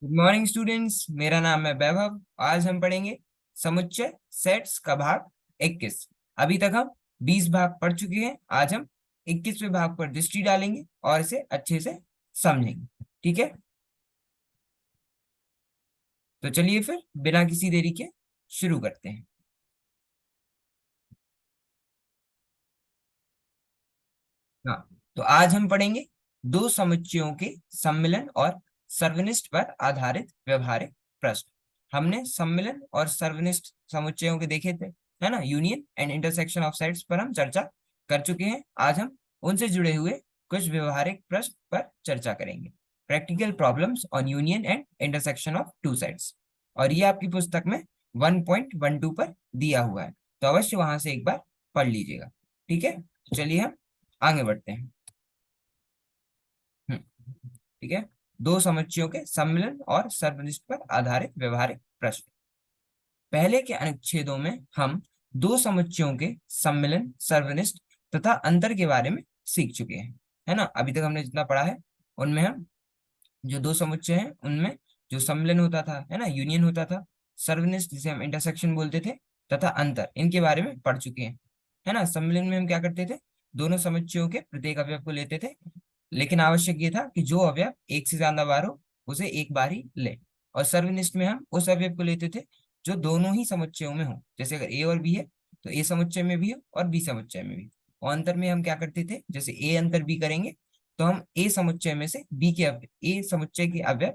Good morning students, मेरा नाम है वैभव। आज हम पढ़ेंगे समुच्चय सेट्स का भाग 21। अभी तक हम 20 भाग पढ़ चुके हैं। आज हम 21वें भाग पर दृष्टि डालेंगे और इसे अच्छे से समझेंगे। ठीक है, तो चलिए फिर बिना किसी देरी के शुरू करते हैं। हाँ, तो आज हम पढ़ेंगे दो समुच्चयों के सम्मिलन और सर्वनिष्ठ पर आधारित व्यवहारिक प्रश्न। हमने सम्मिलन और सर्वनिष्ठ समुच्चयों के देखे थे, है ना। Union and intersection of sets पर हम चर्चा कर चुके हैं। आज हम उनसे जुड़े हुए कुछ व्यवहारिक प्रश्न पर चर्चा करेंगे। Practical problems on union and intersection of two sets, और ये आपकी पुस्तक में 1.12 पर दिया हुआ है, तो अवश्य वहां से एक बार पढ़ लीजिएगा। ठीक है, तो चलिए हम आगे बढ़ते हैं। ठीक है, दो समुच्चयों के सम्मिलन और सर्वनिष्ठ पर आधारित व्यवहारिक प्रश्न। पहले के अनुच्छेदों में हम दो समुच्चयों के सम्मिलन, सर्वनिष्ठ तथा अंतर के बारे में सीख चुके हैं, है ना। अभी तक हमने जितना पढ़ा है उनमें हम जो दो समुच्चय हैं उनमें जो सम्मिलन होता था, है ना, यूनियन होता था, सर्वनिष्ठ जिसे हम इंटरसेक्शन बोलते थे, तथा अंतर, इनके बारे में पढ़ चुके हैं, है ना। सम्मिलन में हम क्या करते थे, दोनों समुच्चयों के प्रत्येक अवयव को लेते थे, लेकिन आवश्यक ये था कि जो अवयव एक से ज्यादा बार हो उसे एक बार ही ले। और सर्वनिष्ठ में हम उस अवयव को लेते थे जो दोनों ही समुच्चयों में हो, जैसे अगर ए और बी है तो ए समुच्चय में भी हो और बी समुच्चय में भी। और अंतर में हम क्या करते थे, जैसे ए अंतर बी करेंगे तो हम ए समुच्चय में से बी के ए समुच्चय के अवयव,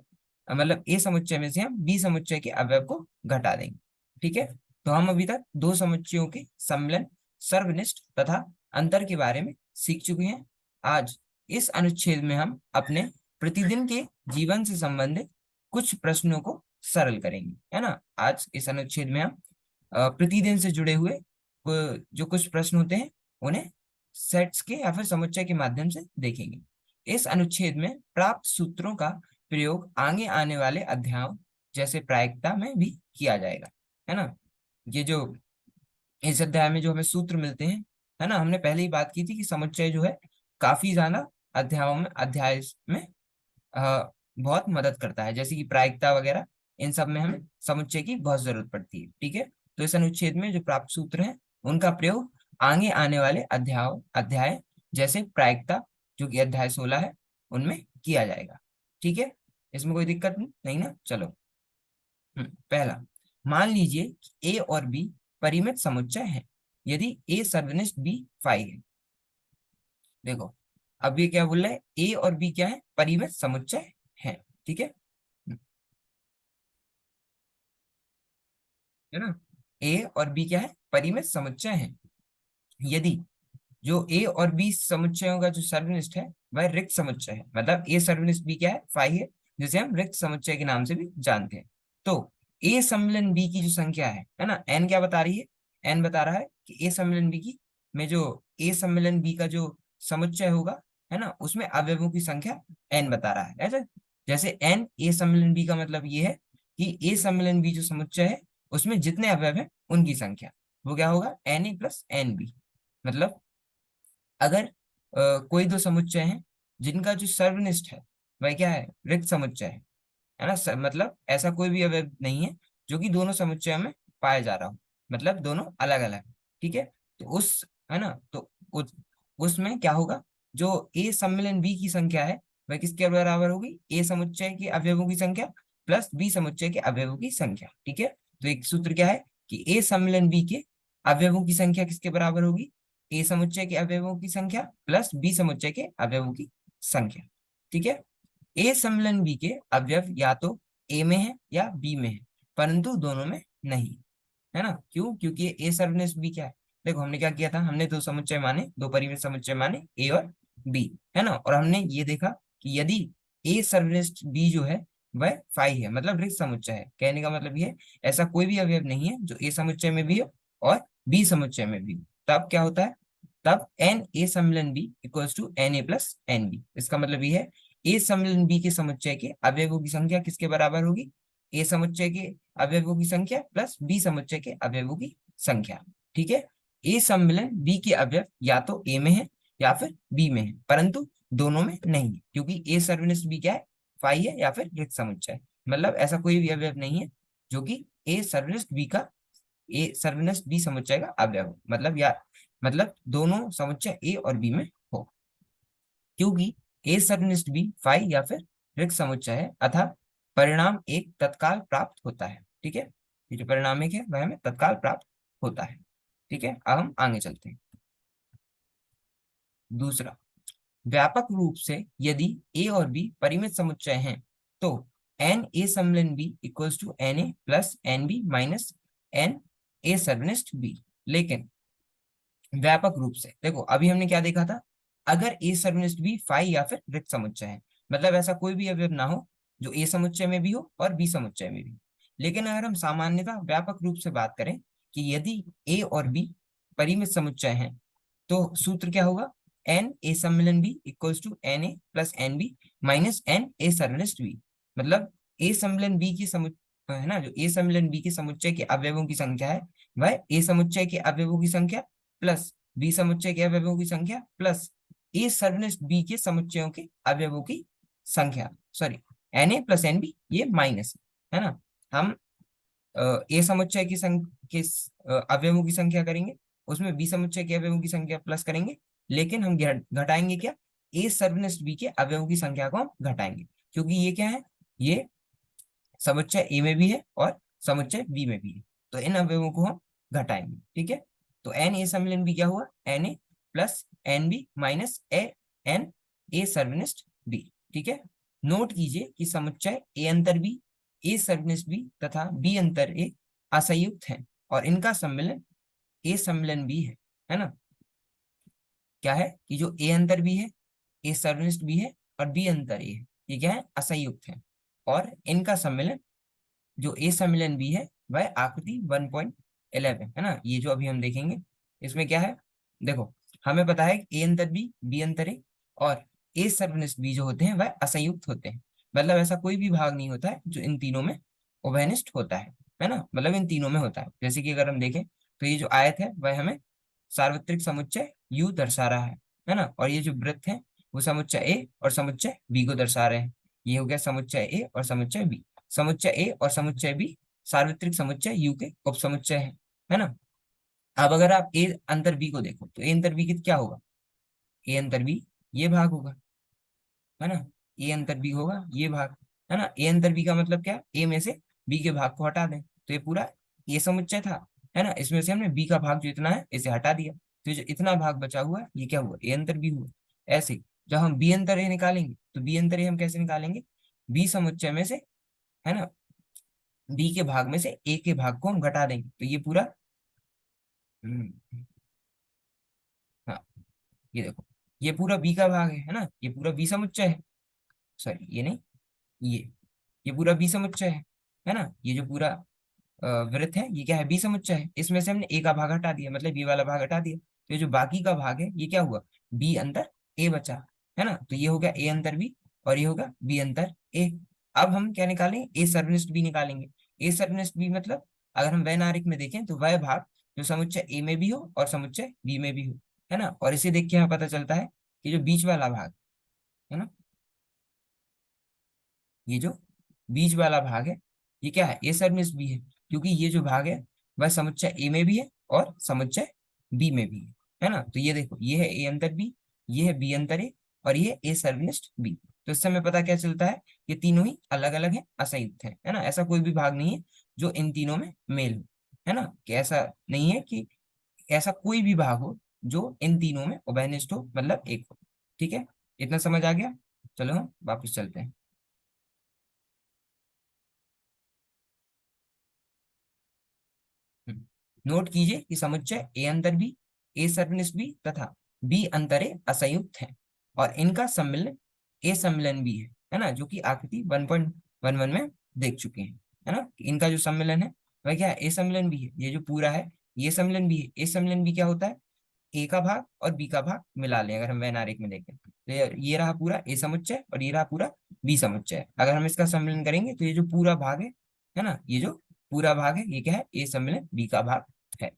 मतलब ए समुच्चय में से हम बी समुच्चय के अवयव को घटा देंगे। ठीक है, तो हम अभी तक दो समुच्चयों के सम्मिलन, सर्वनिष्ठ तथा अंतर के बारे में सीख चुके हैं। आज इस अनुच्छेद में हम अपने प्रतिदिन के जीवन से संबंधित कुछ प्रश्नों को सरल करेंगे, है ना। आज इस अनुच्छेद में हम प्रतिदिन से जुड़े हुए जो कुछ प्रश्न होते हैं उन्हें सेट्स के या फिर समुच्चय के माध्यम से देखेंगे। इस अनुच्छेद में प्राप्त सूत्रों का प्रयोग आगे आने वाले अध्यायों जैसे प्रायिकता में भी किया जाएगा, है ना। ये जो इस अध्याय में जो हमें सूत्र मिलते हैं, है ना, हमने पहले ही बात की थी कि समुच्चय जो है काफी ज्यादा अध्याय में बहुत मदद करता है, जैसे कि प्रायिकता वगैरह, इन सब में हमें समुच्चय की बहुत जरूरत पड़ती है। ठीक है, तो इस अनुच्छेद में जो प्राप्त सूत्र हैं उनका प्रयोग आगे आने वाले अध्याय जैसे प्रायिकता, जो कि अध्याय 16 है, उनमें किया जाएगा। ठीक है, इसमें कोई दिक्कत नहीं ना। चलो, पहला, मान लीजिए कि ए और बी परिमित समुच्चय है यदि ए सर्वनिष्ठ बी फाई है। देखो, अब ये क्या बोल रहा है, ए और बी क्या है, परिमित समुच्चय है। ठीक है ना। ए और बी क्या है, परिमित समुच्चय है यदि जो ए और बी समुच्चयों का जो सर्वनिष्ठ है वह रिक्त समुच्चय है। मतलब ए सर्वनिष्ठ बी क्या है, फाई है, जिसे हम रिक्त समुच्चय के नाम से भी जानते हैं। तो ए सम्मिलन बी की जो संख्या है ना, एन क्या बता रही है, एन बता रहा है कि ए सम्मिलन बी की में जो ए सम्मिलन बी का जो समुच्चय होगा, है ना, उसमें अवयवों की संख्या एन बता रहा है। ऐसा, जैसे एन ए सम्मिलन बी का मतलब ये है कि ए सम्मिलन बी जो समुच्चय है उसमें जितने अवयव है उनकी संख्या, वो क्या होगा, N A plus N B. मतलब अगर कोई दो समुच्चय हैं जिनका जो सर्वनिष्ठ है वह क्या है, रिक्त समुच्चय है ना। मतलब ऐसा कोई भी अवयव नहीं है जो कि दोनों समुच्चयों में पाया जा रहा हो, मतलब दोनों अलग अलग। ठीक है, तो उस, है ना, तो उसमें क्या होगा, जो ए सम्मिलन बी की संख्या है वह किसके बराबर होगी, ए समुच्चय के अवयवों की संख्या प्लस बी समुच्चय के अवयवों की संख्या। ठीक है, तो एक सूत्र क्या है कि ए सम्मिलन बी के अवयवों की संख्या किसके बराबर होगी, ए समुच्चय के अवयवों की संख्या प्लस बी समुच्चय के अवयवों की संख्या। ठीक है, ए सम्मिलन बी के अवयव या तो ए में है या बी में है, परंतु दोनों में नहीं, है ना। क्यों, क्योंकि ए सर्वनिष्ठ बी क्या है, देखो हमने क्या किया था, हमने दो समुच्चय माने, दो परिमित समुच्चय माने ए और बी, है ना। और हमने ये देखा कि यदि ए सर्वनिष्ठ बी जो है वह फाई है, मतलब रिक्त समुच्चय है। कहने का मतलब ये है, ऐसा कोई भी अवयव नहीं है जो ए समुच्चय में भी हो और बी समुच्चय में भी हो। तब क्या होता है, तब एन ए सम्मिलन B equals to N A plus N B. इसका मतलब ये है, ए सम्मिलन बी के समुच्चय के अवयवों की संख्या किसके बराबर होगी, ए समुच्चय के अवयवों की संख्या प्लस बी समुच्चय के अवयवों की संख्या। ठीक है, ए सम्मिलन बी के अवयव या तो ए में है या फिर बी में है, परंतु दोनों में नहीं है, क्योंकि ए सर्वनिष्ठ बी क्या है, फाई है या फिर रिक्त समुच्चय। मतलब ऐसा कोई भी अवयव नहीं है जो कि ए सर्वनिष्ठ बी का ए सर्वनिष्ठ बी समुच्चय का अवयव हो। मतलब या मतलब दोनों समुच्चय ए और बी में हो, क्योंकि ए सर्वनिष्ठ बी फाई या फिर रिक्त समुच्चय है, अतः परिणाम एक तत्काल प्राप्त होता है। ठीक है, ये जो परिणाम एक है वह हमें तत्काल प्राप्त होता है। ठीक है, अब हम आगे चलते हैं। दूसरा, व्यापक रूप से यदि ए और बी परिमित समुच्चय हैं तो एन ए समलन B equals to N A plus N B minus N A सर्वनिष्ठ बी। लेकिन व्यापक रूप से देखो, अभी हमने क्या देखा था, अगर ए सर्वनिष्ठ बी फाई या फिर रिक्त समुच्चय है, मतलब ऐसा कोई भी अवयव ना हो जो ए समुच्चय में भी हो और बी समुच्चय में भी। लेकिन अगर हम सामान्यतः व्यापक रूप से बात करें कि यदि ए और बी परिमित समुच्चय हैं तो सूत्र क्या होगा, एन ए सम्मिलन B equals to N A plus N B minus N A सर्वनिष्ठ बी। मतलब ए सम्मिलन बी की है ना, जो ए सम्मिलन बी के समुच्चय के अवयवों की संख्या है वह ए समुच्चय के अवयवों की संख्या प्लस बी समुच्चय के अवयवों की संख्या प्लस ए सर्वनिष्ठ बी के समुच्चयों के अवयवों की संख्या, sorry N A plus N B ये माइनस है ना। हम ए समुच्चय की अवयवों की संख्या करेंगे, उसमें बी समुच्चय के अवयवों की संख्या प्लस करेंगे, लेकिन हम घटाएंगे क्या, ए सर्वनिष्ठ बी के अवयवों की संख्या को हम घटाएंगे, क्योंकि ये क्या है, ये समुच्चय ए में भी है और समुच्चय बी में भी है, तो इन अवयवों को हम घटाएंगे। ठीक है, तो एन ए सम्मिलन बी क्या हुआ, n A plus N B minus A n A सर्वनिष्ठ बी। ठीक है, नोट कीजिए कि समुच्चय ए अंतर बी, ए सर्वनिष्ठ बी तथा बी अंतर ए असंयुक्त हैं और इनका सम्मिलन ए सम्मिलन बी है ना। क्या है कि जो ए अंतर बी है, ए सर्वनिष्ठ बी है और बी अंतर ए है, ये क्या है, असंयुक्त है, और इनका सम्मिलन जो ए सम्मिलन बी है वह आकृति 1.11 है ना। ये जो अभी हम देखेंगे इसमें क्या है, देखो हमें पता है कि ए अंतर बी, बी अंतर ए और ए सर्वनिष्ठ बी जो होते हैं वह असंयुक्त होते हैं। मतलब ऐसा कोई भी भाग नहीं होता है जो इन तीनों में उभयनिष्ठ होता है ना, मतलब इन तीनों में होता है। जैसे कि अगर हम देखें तो ये जो आयत है वह हमें सार्वत्रिक समुच्चय यू दर्शा रहा है ना, और ये जो वृत्त है वो समुच्चय ए और समुच्चय बी को दर्शा रहे हैं। ये हो गया समुच्चय ए और समुच्चय बी। समुच्चय ए और समुच्चय बी सार्वत्रिक समुच्चय यू के उपसमुच्चय है ना। अब अगर आप ए अंतर बी को देखो तो ए अंतर बी क्या होगा, ए अंतर बी ये भाग होगा है ना, ए अंतर बी होगा ये भाग है ना। ए अंतर बी का मतलब क्या, ए में से बी के भाग को हटा दें, तो ये पूरा ए समुच्चय था है ना, इसमें से हमने बी का भाग जो इतना है इसे हटा दिया, तो ये जो इतना भाग बचा हुआ है ये क्या हुआ, ए अंतर बी हुआ। ऐसे ही जब हम बी अंतर ए निकालेंगे तो बी अंतर ए हम कैसे निकालेंगे, बी समुच्चय में से है ना, बी के भाग में से ए के भाग को हम घटा देंगे, तो ये पूरा हम्म, हाँ ये देखो, ये पूरा बी का भाग है ना, ये पूरा बी समुच्चय है, सॉरी ये नहीं, ये ये पूरा बी समुच्चय है ना। ये जो पूरा वृत्त है ये क्या है, बी समुच्चय है, इसमें से हमने ए का भाग हटा दिया, मतलब बी वाला भाग हटा दिया, तो ये जो बाकी का भाग है ये क्या हुआ, बी अंतर ए बचा है ना। तो ये हो गया ए अंतर बी और ये होगा बी अंतर ए। अब हम क्या निकालेंगे, ए सर्वनिष्ठ बी निकालेंगे। ए सर्वनिष्ठ बी मतलब अगर हम वैनारिक में देखें तो वह भाग जो समुच्चय ए में भी हो और समुच्चय बी में भी हो है ना, और इसे देख के हमें पता चलता है कि जो बीच वाला भाग है ना, ये जो बीच वाला भाग है ये क्या है, ए सर्वनिष्ठ बी है, क्योंकि ये जो भाग है वह समुच्चय ए में भी है और समुच्चय बी में भी है ना। तो ये देखो, ये है ए अंतर बी, ये है बी अंतर ए और ये ए सर्वनिष्ठ बी। तो इससे हमें पता क्या चलता है, ये तीनों ही अलग अलग है, असंयुक्त है ना। ऐसा कोई भी भाग नहीं है जो इन तीनों में मेल हो है ना, कि ऐसा नहीं है कि ऐसा कोई भी भाग हो जो इन तीनों में उभयनिष्ठ हो, मतलब एक हो। ठीक है, इतना समझ आ गया। चलो हम वापस चलते हैं। नोट कीजिए कि समुच्चय ए अंतर बी, ए सर्वनिष्ठ बी तथा बी अंतरे असंयुक्त है और इनका सम्मिलन ए सम्मिलन बी है ना, जो कि आकृति 1.11 में देख चुके हैं है ना। इनका जो सम्मिलन है वह क्या है, ए सम्मिलन बी है, ये जो पूरा है ये सम्मिलन बी है। ए सम्मिलन बी क्या होता है, ए का भाग और बी का भाग मिला लें, अगर हम वैनारिक में देखें तो ये रहा पूरा ए समुच्चय और ये रहा पूरा बी समुच्चय। अगर हम इसका सम्मिलन करेंगे तो ये जो पूरा भाग है ना, ये जो पूरा भाग है ये क्या है, ए सम्मिलन बी का भाग है।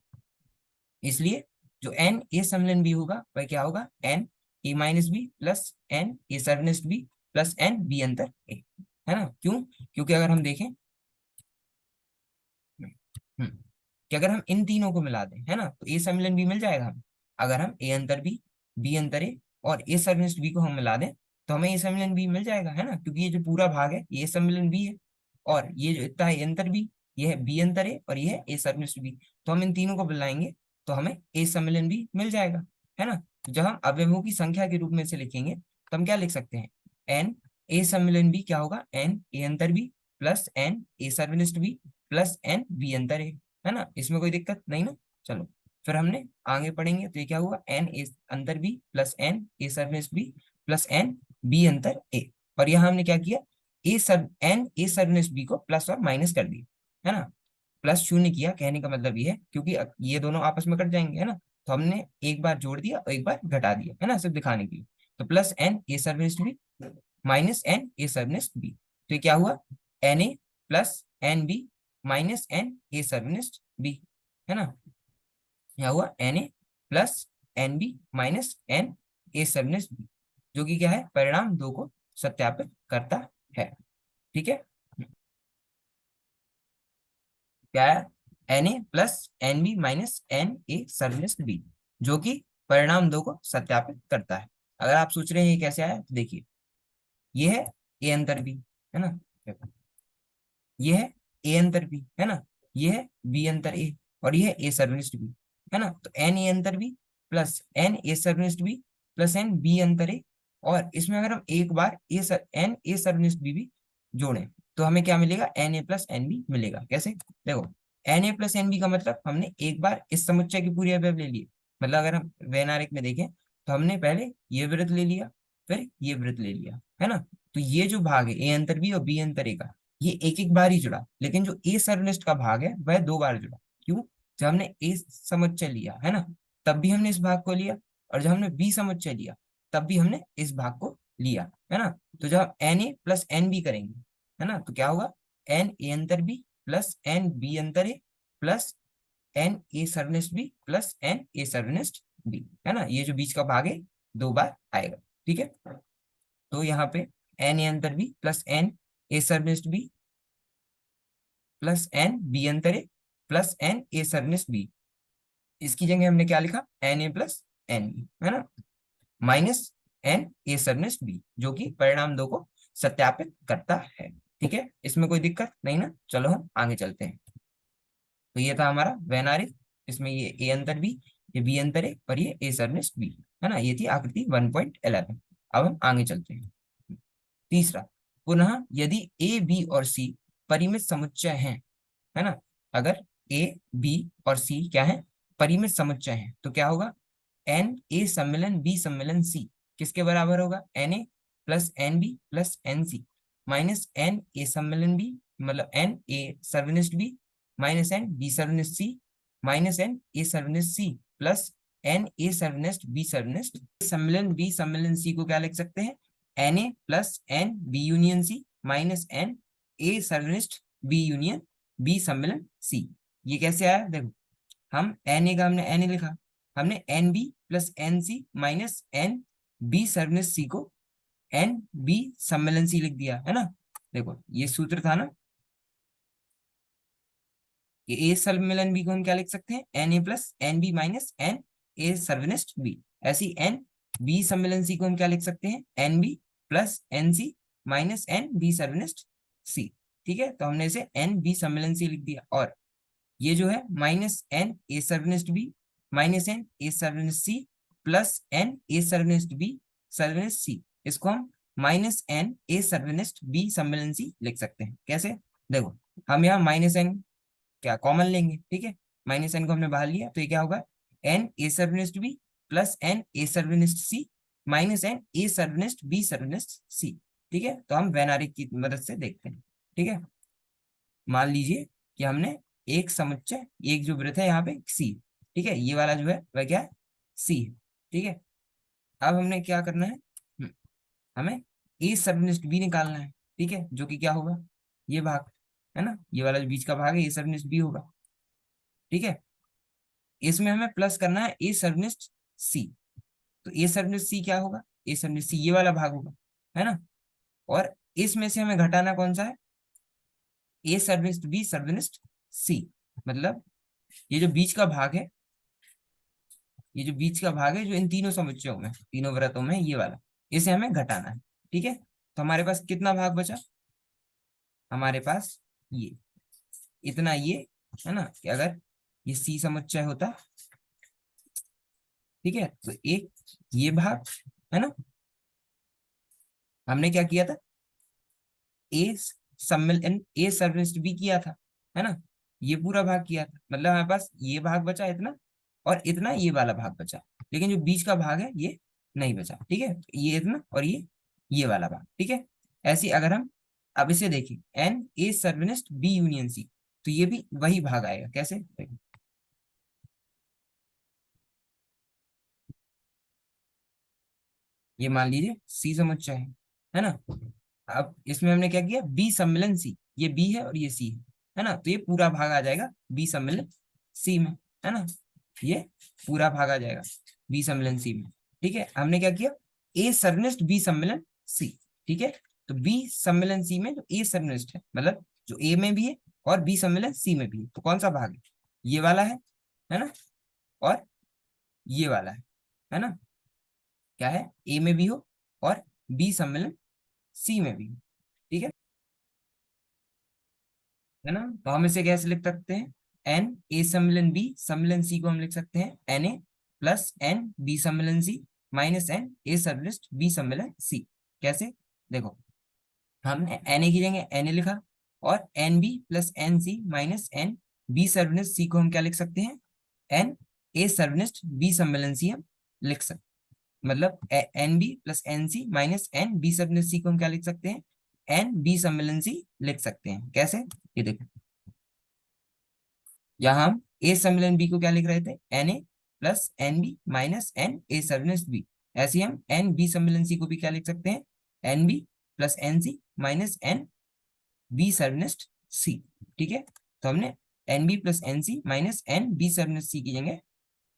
इसलिए जो एन ए सम्मिलन बी होगा वह क्या होगा, N A minus B plus n A सर्वनिष्ठ बी प्लस एन बी अंतर ए। है ना, क्यों? क्योंकि अगर हम देखें कि अगर हम इन तीनों को मिला दें, है ना, तो ए सम्मिलन बी मिल जाएगा हमें। अगर हम ए अंतर बी अंतर ए और ए सम्मिलन बी को हम मिला दें तो हमें ए सम्मिलन बी मिल जाएगा, है ना, क्योंकि ये जो पूरा भाग है ये सम्मिलन बी है, और ये जो इतना है ए अंतर बी, ये है बी अंतर ए और ये है ए सम्मिलन बी। तो हम इन तीनों को मिलाएंगे तो हमें ए सम्मिलन बी मिल जाएगा, है ना। तो जब हम अवयवों की संख्या के रूप में से लिखेंगे तो हम क्या लिख सकते हैं, एन ए सम्मिलन बी क्या होगा, एन ए अंतर बी प्लस एन ए सर्वनिष्ठ बी प्लस एन बी अंतर ए, है ना, इसमें कोई दिक्कत नहीं ना। चलो फिर हमने आगे पढ़ेंगे तो ये क्या हुआ, एन ए अंतर बी प्लस एन ए सर्वनिष्ठ बी प्लस एन बी अंतर ए। और यहाँ हमने क्या किया, एन ए सर्वनिष्ठ बी को प्लस और माइनस कर दिया, है ना, प्लस शून्य किया। कहने का मतलब ये है क्योंकि ये दोनों आपस में कट जाएंगे, है ना, तो हमने एक बार जोड़ दिया और एक बार घटा दिया, है ना, सिर्फ दिखाने के लिए। तो प्लस एन ए सर्वनिष्ठ बी माइनस एन ए सर्वनिष्ठ बी, तो ये क्या हुआ, n A plus N B minus N A सर्वनिष्ठ बी, है ना। क्या हुआ, n A plus N B minus N A सर्वनिष्ठ बी, जो कि क्या है, परिणाम दो को सत्यापित करता है। ठीक है, क्या है, n A plus N B minus N A सर्वनिष्ठ बी, जो कि परिणाम दो को सत्यापित करता है। अगर आप सोच रहे हैं ये कैसे आया तो देखिए, ये है ए अंतर बी, है ना, ये है ए अंतर बी, है ना, ये है बी अंतर ए और ये है ए सर्वनिष्ठ बी, है ना। तो एन ए अंतर बी प्लस एन ए सर्वनिष्ठ बी प्लस एन बी अंतर ए, और इसमें अगर हम एक बार एन ए सर्वनिष्ठ बी भी जोड़ें तो हमें क्या मिलेगा, N A plus N B मिलेगा। कैसे, देखो, N A plus N B का मतलब हमने एक बार इस समुच्चय की पूरी अवयव ले लिए। मतलब अगर हम वैनारिक में देखें तो हमने पहले ये वृत्त ले लिया, फिर ये वृत्त ले लिया, है ना। तो ये जो भाग है ए अंतर बी और बी अंतर ए का, ये एक एक बार ही जुड़ा, लेकिन जो ए सर्वनिष्ठ का भाग है वह दो बार जुड़ा। क्यों, जब हमने ए समुच्चय लिया, है ना, तब भी हमने इस भाग को लिया, और जब हमने बी समुच्चय लिया तब भी हमने इस भाग को लिया, है ना। तो जब हम N A plus N B करेंगे, है ना, तो क्या होगा, एन ए अंतर बी प्लस एन बी अंतर ए प्लस एन ए सर्वनिष्ठ बी प्लस एन ए सर्वनिष्ठ बी, है ना, ये जो बीच का भाग है दो बार आएगा। ठीक है, तो यहाँ पे एन ए अंतर बी प्लस एन ए सर्वनिष्ठ बी प्लस एन बी अंतर ए प्लस एन ए सर्वनिष्ठ बी, इसकी जगह हमने क्या लिखा, n A plus N B, है ना, माइनस एन ए सर्वनिष्ठ बी, जो कि परिणाम दो को सत्यापित करता है। ठीक है, इसमें कोई दिक्कत नहीं ना। चलो हम आगे चलते हैं। तो ये था हमारा वैनारिक, इसमें ये ए अंतर बी, ये बी अंतर ए और ये ए सर्वनिष्ठ बी, है ना, ये थी आकृति 1.11। अब हम आगे चलते हैं। तीसरा, पुनः यदि ए बी और सी परिमित समुच्चय हैं, है ना, अगर ए बी और सी क्या है, परिमित समुच्चय है, तो क्या होगा, एन ए सम्मिलन बी सम्मिलन सी किसके बराबर होगा, N A plus N B plus n C minus N A सम्मिलन बी, मतलब एन ए सर्वनिष्ठ बी माइनस एन बी सर्वनिष्ठ सी माइनस एन ए सर्वनिष्ठ सी प्लस एन ए सर्वनिष्ठ बी सर्वनिष्ठ। सम्मिलन बी सम्मिलन सी को क्या लिख सकते हैं, N A plus N B union C minus N A सर्वनिष्ठ बी यूनियन बी सम्मिलन सी। ये कैसे आया, देखो, हम एन ए का हमने एन ए लिखा, हमने n B plus n C minus n B सर्वनिष्ठ सी को एन बी सम्मिलन सी लिख दिया, है ना। देखो ये सूत्र था ना, कि ए सम्मिलन बी को हम क्या लिख सकते हैं, N A plus N B minus N A सर्वनिष्ठ बी। ऐसी एन बी सम्मिलन सी को हम क्या लिख सकते हैं, n B plus n C minus n B सर्वनिष्ठ सी। ठीक है, तो हमने इसे एन बी सम्मिलन सी लिख दिया, और ये जो है माइनस एन ए सर्वनिष्ठ बी माइनस एन ए सर्वनिष्ठ सी प्लस एन ए सर्वनिष्ठ बी सर्वनिष्ठ सी, इसको हम माइनस एन ए सर्वनिष्ठ बी सम्मिलन सी लिख सकते हैं। कैसे, देखो, हम यहाँ माइनस एन क्या कॉमन लेंगे, ठीक है, माइनस एन को हमने बाहर लिया तो ये क्या होगा, एन ए सर्वनिष्ठ बी प्लस एन ए सर्वनिष्ठ सी माइनस एन ए सर्वनिष्ठ बी सर्वनिष्ठ सी। ठीक है, तो हम वैनारिक की मदद से देखते हैं। ठीक है, मान लीजिए कि हमने एक समुच्चय, एक जो वृत्त है यहाँ पे सी, ठीक है, ये वाला जो है वह क्या है, सी है। ठीक है, अब हमने क्या करना है, हमें ए सर्वनिष्ठ बी निकालना है। ठीक है, जो कि क्या होगा, ये भाग, है ना, ये वाला जो बीच का भाग है ये सर्वनिष्ठ बी होगा। ठीक है, इसमें हमें प्लस करना है ए सर्वनिष्ठ सी, तो ए सर्वनिष्ठ सी क्या होगा, ए सर्वनिष्ठ सी ये वाला भाग होगा, है ना, और इसमें से हमें घटाना कौन सा है, ए सर्वनिष्ठ बी सर्वनिष्ठ सी। मतलब ये जो बीच का भाग है, ये जो बीच का भाग है जो इन तीनों समुच्चयों में, तीनों व्रतों में, ये वाला, इसे हमें घटाना है। ठीक है, तो हमारे पास कितना भाग बचा, हमारे पास ये इतना, ये है ना, कि अगर ये सी समुच्चय होता, ठीक है, तो एक ये भाग है ना, हमने क्या किया था, ए सम्मिलन ए सर्वनिष्ठ बी किया था, है ना, ये पूरा भाग किया था, मतलब हमारे पास ये भाग बचा इतना, और इतना ये वाला भाग बचा, लेकिन जो बीच का भाग है ये नहीं बचा। ठीक है, ये इतना और ये वाला भाग। ठीक है, ऐसे अगर हम अब इसे देखें, एन ए सर्वनिष्ठ बी यूनियन सी, तो ये भी वही भाग आएगा। कैसे, देखो, ये मान लीजिए सी समुच्चय है ना, अब इसमें हमने क्या किया, बी सम्मिलन सी, ये बी है और ये सी है ना, तो ये पूरा भाग आ जाएगा बी सम्मिलन सी में, है ना, ये पूरा भाग आ जाएगा बी सम्मिलन सी में। ठीक है, हमने क्या किया, ए सर्वनिष्ठ बी सम्मिलन सी। ठीक है, तो बी सम्मिलन सी में जो ए सर्वनिष्ठ है, मतलब जो ए में भी है और बी सम्मिलन सी में भी है, तो कौन सा भाग है, ये वाला है ना, और ये वाला है ना, क्या है, ए में भी हो और बी सम्मिलन सी में भी हो। ठीक है ना, तो हम इसे कैसे लिख सकते हैं, एन ए सम्मिलन बी सम्मिलन सी को हम लिख सकते हैं N A plus N B सम्मिलन सी माइनस एन ए सर्वनिष्ठ बी सम्मिलन सी। कैसे, देखो, हमने एन ए की जगह एन ए लिखा, और n B plus n C minus n B सर्वनिष्ठ सी को हम क्या लिख सकते हैं, एन ए सर्वनिष्ठ बी सम्मिलन सी हम लिख सकते, मतलब n B plus n C minus n B सर्वनिष्ठ सी को हम क्या लिख सकते हैं, एन बी सम्मिलन सी लिख सकते हैं। कैसे, ये देखो, यहाँ हम ए सम्मिलन बी को क्या लिख रहे थे, n A plus N B minus N A सर्वनिष्ठ बी, ऐसे ही हम एन बी सम्मिलन सी को भी क्या लिख सकते हैं, n B plus n C minus n B सर्वनिष्ठ सी। ठीक है, तो हमने n B plus n C minus n B सर्वनिष्ठ सी की जगह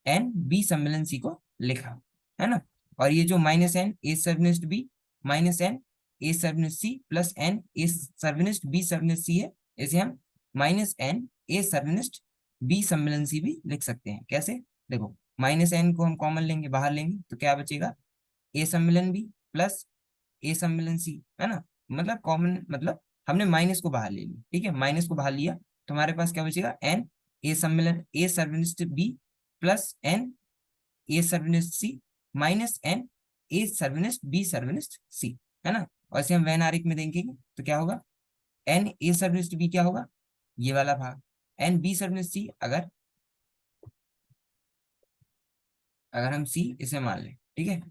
एन बी सम्मिलन सी को लिखा, है ना, और ये जो माइनस एन ए सर्वनिष्ठ बी माइनस एन ए सर्वनिष्ठ सी प्लस एन ए सर्वनिष्ठ बी सर्वनिष्ठ सी है, इसे हम माइनस एन ए सर्वनिष्ठ बी सम्मिलन सी भी लिख सकते हैं। कैसे, देखो, माइनस एन को हम कॉमन लेंगे, बाहर लेंगे, तो क्या बचेगा, ए सम्मिलन बी प्लस ए सम्मिलन सी, है ना, मतलब कॉमन, मतलब हमने माइनस को बाहर ले लिया। ठीक है, माइनस को बाहर लिया तो हमारे पास क्या बचेगा, एन ए सम्मिलन ए सर्वनिष्ठ बी प्लस एन ए सर्वनिष्ठ सी माइनस एन ए सर्वनिष्ठ बी सर्वनिष्ठ सी, है ना, और इसे हम वैन आरेख में देखेंगे तो क्या होगा, एन ए सर्वनिष्ठ बी क्या होगा, ये वाला भाग, एन बी सर्वनिष्ठ सी, अगर अगर हम सी इसे मान लें, ठीक है,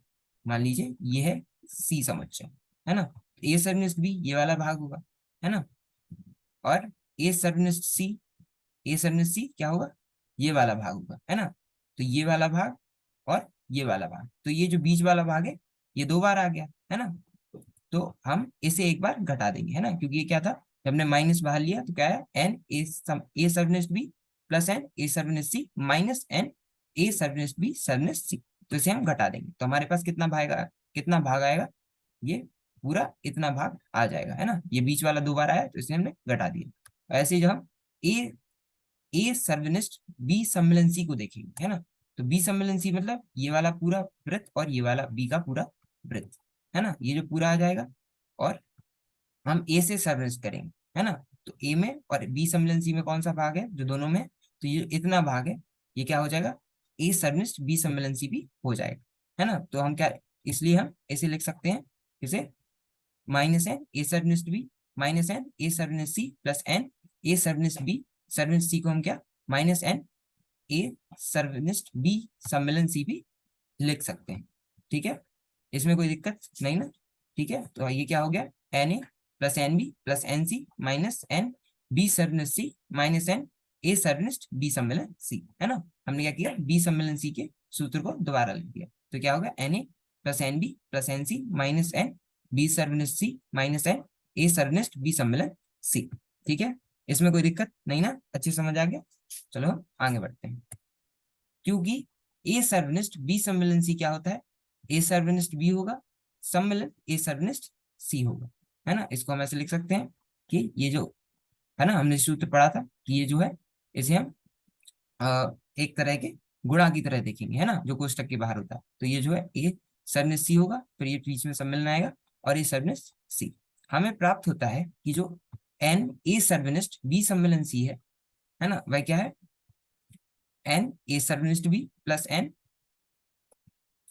मान लीजिए ये है सी समुच्चय, है ना, ए सर्वनिष्ठ बी ये वाला भाग होगा, है ना, और ए सर्वनिष्ठ सी, ए सर्वनिष्ठ सी क्या होगा, ये वाला भाग होगा, है ना, तो ये वाला भाग और ये वाला भाग, तो ये जो बीच वाला भाग है ये दो बार आ गया, है ना, तो हम इसे एक बार घटा देंगे, है ना, क्योंकि ये क्या था, जब हमने माइनस बाहर लिया तो क्या है, एन ए सर्वनिष्ठ बी प्लस एन ए सर्वनिष्ठ सी माइनस एन ए सर्वनिष्ठ बी सर्वनिष्ठ सी, तो इसे हम घटा देंगे, तो हमारे पास कितना भाग आएगा, ये पूरा इतना भाग आ जाएगा, है ना, ये बीच वाला दो बार आया तो इसे हमने घटा दिया। ऐसे ही जब हम ए ए सर्वनिष्ठ बी सम्मिलन सी को देखेंगे, है ना, तो बी सम्मिलन सी मतलब ये वाला पूरा वृत्त और ये वाला बी का पूरा वृत्त, है ना, ये जो पूरा आ जाएगा, और हम ए से सर्वनिष्ठ करेंगे, है ना, तो ए में और बी सम्मिलन सी में कौन सा भाग है, जो दोनों में, तो ये इतना भाग है, ये क्या हो जाएगा, ए सर्वनिष्ठ बी सम्मिलन सी भी हो जाएगा, है ना, तो हम क्या, इसलिए हम ऐसे लिख सकते हैं, इसे माइनस एन ए सर्वनिष्ठ बी माइनस एन ए सर्वनिष्ठ सी प्लस एन ए सर्वनिष्ठ बी सर्वनिष्ठ सी को हम क्या, माइनस एन ए सर्वनिष्ठ बी सम्मिलन सी भी लिख सकते हैं। ठीक है, इसमें कोई दिक्कत नहीं ना। ठीक है, तो ये क्या हो गया, n A plus N B plus n C minus n B सर्वनिष्ठ सी माइनस एन ए सर्वनिष्ठ बी सम्मिलन सी, है ना, हमने क्या किया, बी सम्मिलन सी के सूत्र को दोबारा लिख दिया, तो क्या होगा, N A plus N B plus n C minus n B सर्वनिष्ठ सी माइनस एन ए सर्वनिष्ठ बी सम्मिलन सी। ठीक है, इसमें कोई दिक्कत नहीं ना, अच्छी समझ आ गया। चलो हम आगे बढ़ते हैं, क्योंकि ए सर्वनिष्ठ बी सम्मिलन सी क्या होता है, ए सर्वनिष्ठ बी होगा सम्मिलन ए सर्वनिष्ठ सी होगा, है ना। इसको हम ऐसे लिख सकते हैं कि ये जो है ना, हमने सूत्र पढ़ा था कि ये जो है इसे हम एक तरह के गुणा की तरह देखेंगे, है ना, जो कोष्टक के बाहर होता है। तो ये जो है ये सरनेस सी होगा, फिर ये बीच में सम्मिलन आएगा और ये सरनेस सी। हमें प्राप्त होता है कि जो एन ए सर्वनिष्ठ बी सम्मिलन सी है ना, वह क्या है, एन ए सर्वनिष्ठ बी प्लस एन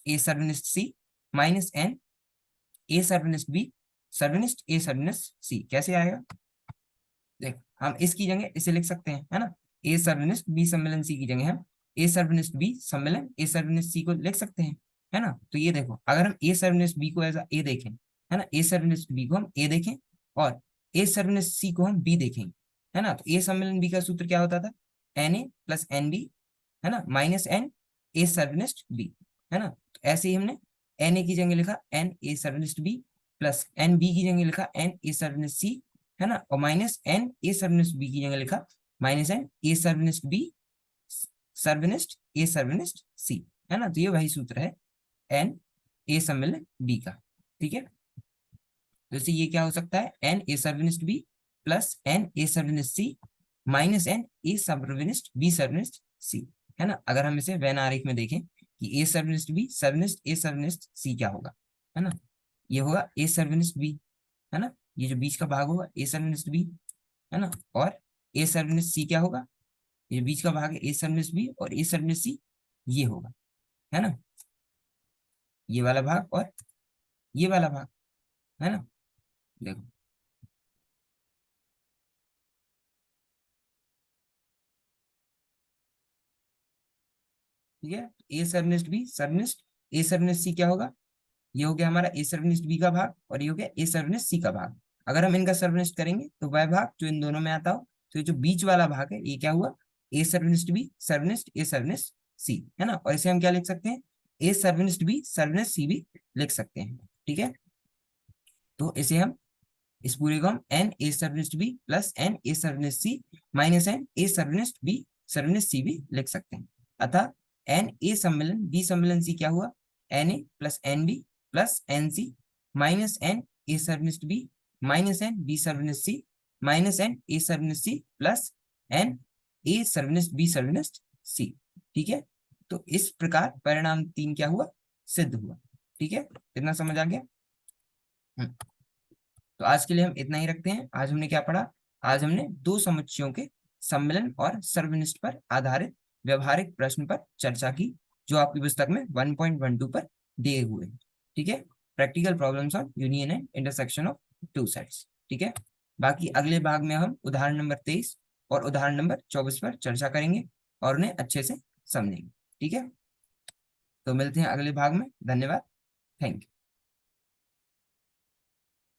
ए सर्वनिष्ठ सी माइनस एन ए सर्वनिष्ठ बी सर्वनिष्ठ ए सर्वनिष्ठ सी। कैसे आएगा, देख हम इसकी जगह इसे लिख सकते हैं, है ना, ए सर्वनिष्ठ बी सम्मिलन सी की जगह हम ए सर्वनिष्ठ बी सम्मिलन ए सर्वनिष्ठ सी को लिख सकते हैं, है ना। तो ये देखो, अगर हम ए सर्वनिष्ठ बी को एज ए देखें, है ना, ए सर्वनिष्ठ बी को हम ए देखें और ए सर्वनिष्ठ सी को हम बी देखें, है ना, तो ए सम्मिलन बी का सूत्र क्या होता था, N A plus N B, है ना, माइनस एन ए सर्वनिष्ठ बी, है ना। तो ऐसे ही हमने एन ए की जगह लिखा एन ए सर्वनिष्ठ बी प्लस एन बी की जगह लिखा एन ए सर्वनिष्ठ सी, है ना, और माइनस एन ए सर्वनिष्ठ बी की जगह लिखा माइनस एन ए सर्वनिष्ठ बी सर्वनिष्ठ ए सर्वनिष्ठ सी, है ना। तो ये वही सूत्र है एन ए सम्मिलन बी का, ठीक है। तो इससे ये क्या हो सकता है, एन ए सर्वनिष्ठ बी प्लस एन ए सर्वनिष्ठ सी माइनस एन ए सर्वनिष्ठ बी सर्वनिष्ठ सी, है ना। अगर हम इसे वेन आरेख में देखें कि ए सर्वनिष्ठ बी सर्वनिष्ठ ए सर्वनिष्ठ सी क्या होगा, है ना, ये होगा ए सर्वनिष्ठ बी, है ना, ये जो बीच का भाग होगा ए सर्वनिष्ठ बी, है ना, और ए सर्वनिष्ठ सी क्या होगा, ये बीच का भाग है ए सर्वनिष्ठ बी और ए सर्वनिष्ठ सी ये होगा, है ना, ये वाला भाग और ये वाला भाग, है ना। देखो ठीक है, ए सर्वनिष्ठ बी सर्वनिष्ठ ए सर्वनिष्ठ सी क्या होगा, ये हो गया हमारा ए सर्वनिष्ठ बी का भाग और ये हो गया ए सर्वनिष्ठ सी का भाग। अगर हम इनका सर्वनिष्ठ करेंगे तो वह भाग जो इन दोनों में आता हो, तो ये जो बीच वाला भाग है ये क्या हुआ, ए सर्वनिष्ठ बी सर्वनिष्ठ ए सर्वनिष्ठ सी, है ना, और इसे हम क्या लिख सकते हैं, ए सर्वनिष्ठ बी सर्वनिष्ठ सी भी लिख सकते हैं, ठीक है। तो इसे हम इस पूरे को हम एन ए सर्वनिष्ठ बी प्लस एन ए सर्वनिष्ठ सी माइनस एन ए सर्वनिष्ठ बी सर्वनिष्ठ सी भी लिख सकते हैं। अतः एन ए सम्मिलन बी सम्मिलन सी क्या हुआ, n A plus N B plus n C minus N A सर्वनिष्ठ बी माइनस एन बी सर्वनिष्ठ सी माइनस एन ए सर्वनिष्ठ सी प्लस एन ए सर्वनिष्ठ बी सर्वनिष्ठ सी, ठीक है। तो इस प्रकार परिणाम 3 क्या हुआ, सिद्ध हुआ, ठीक है। इतना समझ आ गया। हम्म। तो आज के लिए हम इतना ही रखते हैं। आज हमने क्या पढ़ा, आज हमने दो समुच्चयों के सम्मिलन और सर्वनिष्ठ पर आधारित व्यवहारिक प्रश्न पर चर्चा की, जो आपकी पुस्तक में 1.12 पर दिए हुए हैं, ठीक है। Practical problems on union and intersection of two sets, ठीक है। बाकी अगले भाग में हम उदाहरण नंबर 23 और उदाहरण नंबर 24 पर चर्चा करेंगे और उन्हें अच्छे से समझेंगे, ठीक है। तो मिलते हैं अगले भाग में। धन्यवाद, थैंक यू।